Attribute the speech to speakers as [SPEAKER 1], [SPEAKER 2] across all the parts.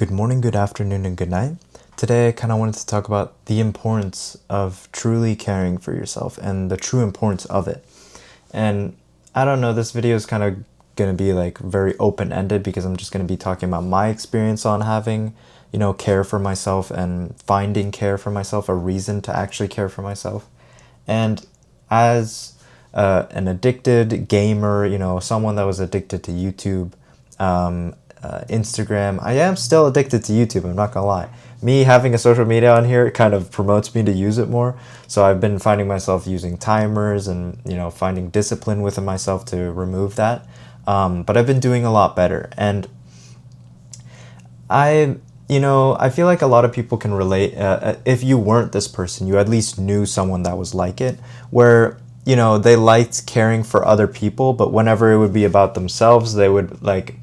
[SPEAKER 1] Good morning, good afternoon, and good night. Today, I kind of wanted to talk about the importance of truly caring for yourself and the true importance of it. And I don't know, this video is kind of going to be like very open ended because I'm just going to be talking about my experience on having, care for myself and finding care for myself, a reason to actually care for myself. And as an addicted gamer, someone that was addicted to YouTube, Instagram. I am still addicted to YouTube, I'm not gonna lie. Me having a social media on here, it kind of promotes me to use it more. So I've been finding myself using timers and, finding discipline within myself to remove that. But I've been doing a lot better. And I feel like a lot of people can relate. If you weren't this person, you at least knew someone that was like it, where, they liked caring for other people, but whenever it would be about themselves, they would like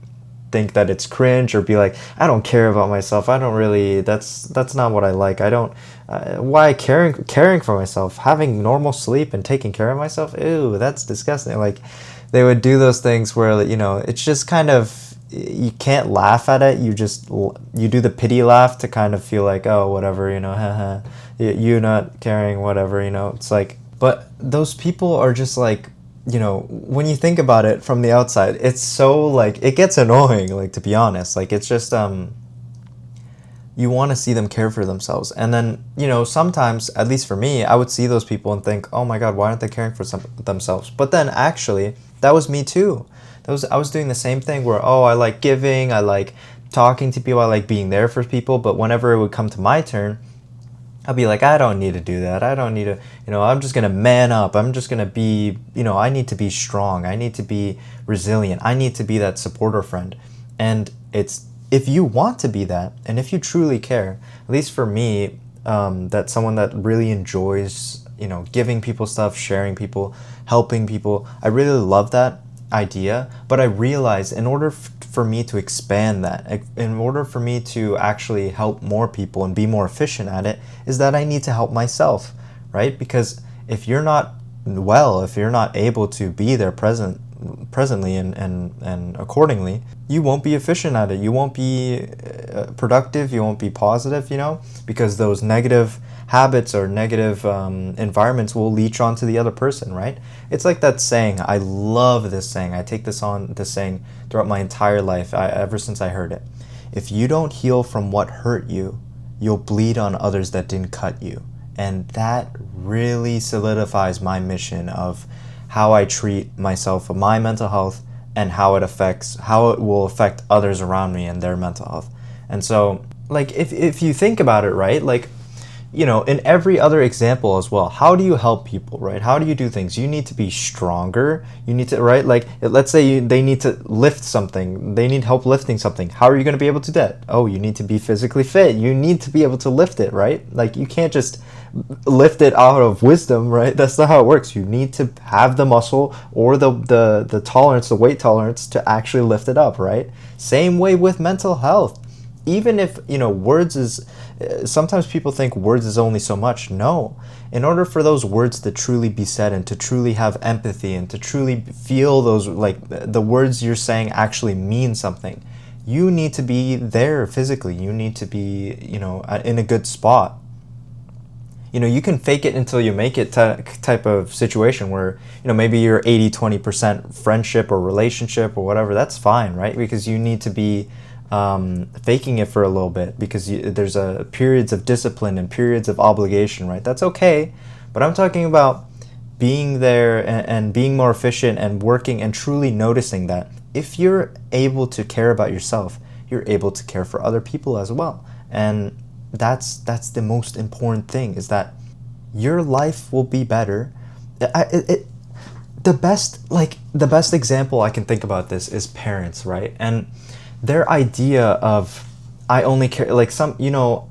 [SPEAKER 1] think that it's cringe or be like, I don't care about myself. I don't really, that's not what I like. I don't, why caring for myself, having normal sleep and taking care of myself. Ew, that's disgusting. Like they would do those things where, it's just kind of, you can't laugh at it. You do the pity laugh to kind of feel like, oh, whatever, haha, you not caring, whatever, it's like, but those people are just like, when you think about it from the outside, it's so like, it gets annoying, like, to be honest. Like, it's just, you want to see them care for themselves. And then, sometimes, at least for me, I would see those people and think, oh my God, why aren't they caring for themselves? But then actually, that was me too. I was doing the same thing where, oh, I like giving, I like talking to people, I like being there for people. But whenever it would come to my turn, I'll be like, I don't need to do that. I don't need to, I'm just going to man up. I'm just going to be, I need to be strong. I need to be resilient. I need to be that supporter friend. And if you want to be that, and if you truly care, at least for me, that's someone that really enjoys, giving people stuff, sharing people, helping people. I really love that idea, but I realized in order for me to expand that, in order for me to actually help more people and be more efficient at it, is that I need to help myself, right? Because if you're not well, if you're not able to be there presently and accordingly, you won't be efficient at it. You won't be productive. You won't be positive, because those negative habits or negative environments will leech onto the other person, right? It's like that saying. I love this saying. I take this saying throughout my entire life, ever since I heard it. If you don't heal from what hurt you, you'll bleed on others that didn't cut you. And that really solidifies my mission of how I treat myself, my mental health, and how it will affect others around me and their mental health. And so, like, if you think about it, right, like, in every other example as well, how do you help people, right? How do you do things? You need to be stronger. You need to, right? Like, let's say they need to lift something. They need help lifting something. How are you going to be able to do that? Oh, you need to be physically fit. You need to be able to lift it, right? Like, you can't just lift it out of wisdom, right? That's not how it works. You need to have the muscle or the tolerance, the weight tolerance to actually lift it up, right? Same way with mental health. Even if, words is, sometimes people think words is only so much. No. In order for those words to truly be said and to truly have empathy and to truly feel those, like, the words you're saying actually mean something, you need to be there physically. You need to be, in a good spot. You can fake it until you make it type of situation where, maybe you're 80-20% friendship or relationship or whatever. That's fine, right? Because you need to be faking it for a little bit because there's periods of discipline and periods of obligation, right? That's okay. But I'm talking about being there and being more efficient and working and truly noticing that if you're able to care about yourself, you're able to care for other people as well. And that's the most important thing, is that your life will be better. The best example I can think about this is parents, right? And their idea of, I only care, like, some,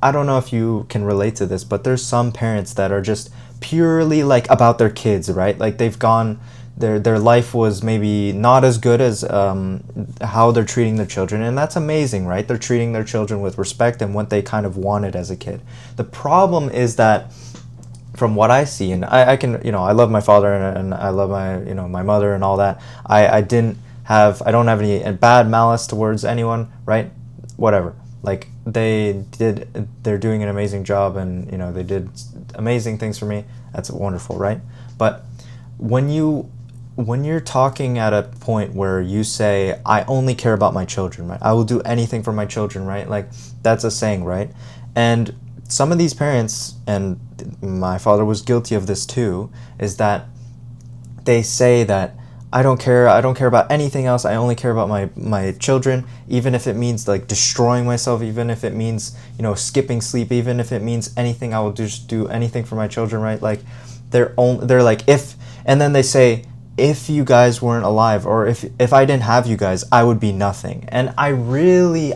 [SPEAKER 1] I don't know if you can relate to this, but there's some parents that are just purely like about their kids, right? Like they've gone, their life was maybe not as good as how they're treating their children, and that's amazing, right? They're treating their children with respect and what they kind of wanted as a kid. The problem is that, from what I see, and I can, I love my father and I love my, my mother and all that. I don't have any bad malice towards anyone, right? Whatever. Like, they're doing an amazing job, and you know, they did amazing things for me. That's wonderful, right? But when you're talking at a point where you say, I only care about my children, right? I will do anything for my children, right? Like, that's a saying, right? And some of these parents, and my father was guilty of this too, is that they say that I don't care about anything else. I only care about my children, even if it means like destroying myself, even if it means, you know, skipping sleep, even if it means anything, I will just do anything for my children, right? Like, they're like, if, and then they say, if you guys weren't alive, or if I didn't have you guys, I would be nothing. And I really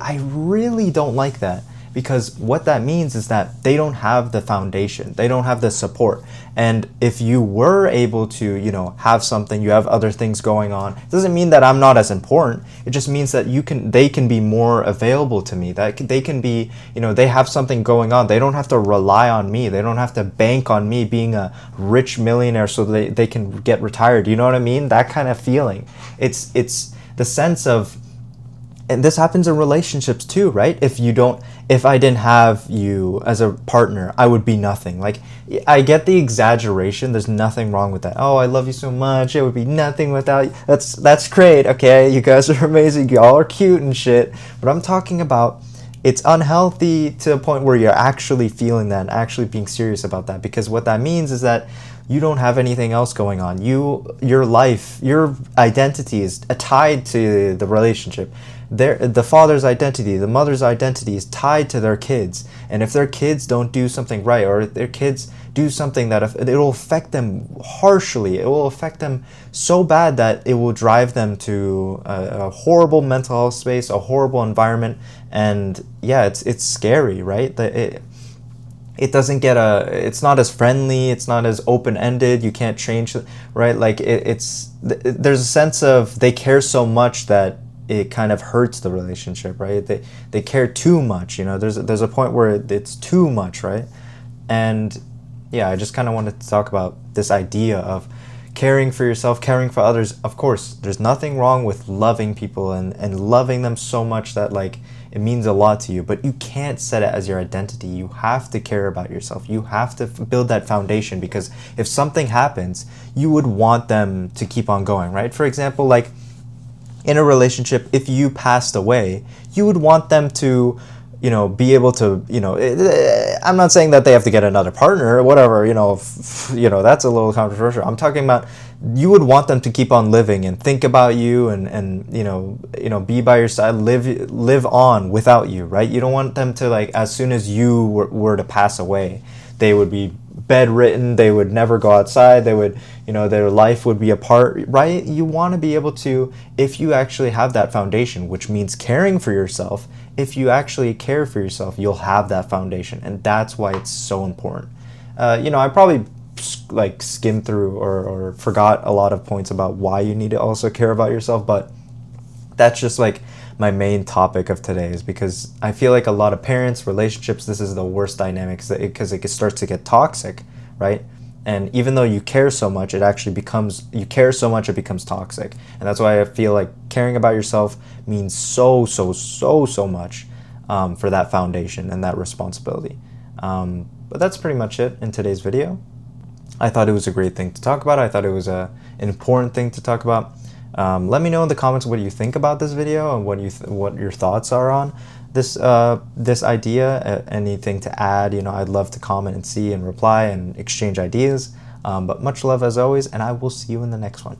[SPEAKER 1] don't like that, because what that means is that they don't have the foundation, they don't have the support. And if you were able to, you know, have something, you have other things going on, it doesn't mean that I'm not as important. It just means that they can be more available to me, that they can be, you know, they have something going on. They don't have to rely on me, they don't have to bank on me being a rich millionaire so they can get retired. You know what I mean? That kind of feeling. It's the sense of, and this happens in relationships too, right? If I didn't have you as a partner, I would be nothing. Like, I get the exaggeration. There's nothing wrong with that. Oh, I love you so much. It would be nothing without you. That's great. Okay, you guys are amazing. Y'all are cute and shit. But I'm talking about, it's unhealthy to a point where you're actually feeling that and actually being serious about that, because what that means is that you don't have anything else going on. Your life, your identity is tied to the relationship. The father's identity, the mother's identity is tied to their kids. And if their kids don't do something right, or their kids do something that it will affect them harshly, it will affect them so bad that it will drive them to a horrible mental health space, a horrible environment. And yeah, it's scary, right? It doesn't get it's not as friendly, it's not as open-ended, you can't change it, right? Like, there's a sense of they care so much that it kind of hurts the relationship, right? They care too much, you know. There's a point where it's too much, right? And yeah, I just kind of wanted to talk about this idea of caring for yourself, caring for others. Of course, there's nothing wrong with loving people and loving them so much that, like, it means a lot to you, but you can't set it as your identity. You have to care about yourself. You have to build that foundation, because if something happens, you would want them to keep on going, right? For example, like, in a relationship, if you passed away, you would want them to, you know, be able to, you know, I'm not saying that they have to get another partner or whatever, you know, that's a little controversial. I'm talking about, you would want them to keep on living and think about you and you know, be by your side, live on without you, right? You don't want them to, like, as soon as you were to pass away, they would be bedridden, they would never go outside, they would, you know, their life would be apart, right? You want to be able to, if you actually have that foundation, which means caring for yourself, if you actually care for yourself, you'll have that foundation. And that's why it's so important. You know, I probably like skimmed through or forgot a lot of points about why you need to also care about yourself, but that's just like my main topic of today, is because I feel like a lot of parents, relationships, this is the worst dynamics, because it starts to get toxic, right? And even though you care so much, it actually becomes, you care so much, it becomes toxic. And that's why I feel like caring about yourself means so much for that foundation and that responsibility. But that's pretty much it in today's video. I thought it was a great thing to talk about. I thought it was an important thing to talk about. Let me know in the comments what you think about this video and what your thoughts are on this this idea. Anything to add, you know, I'd love to comment and see and reply and exchange ideas. But much love as always, and I will see you in the next one.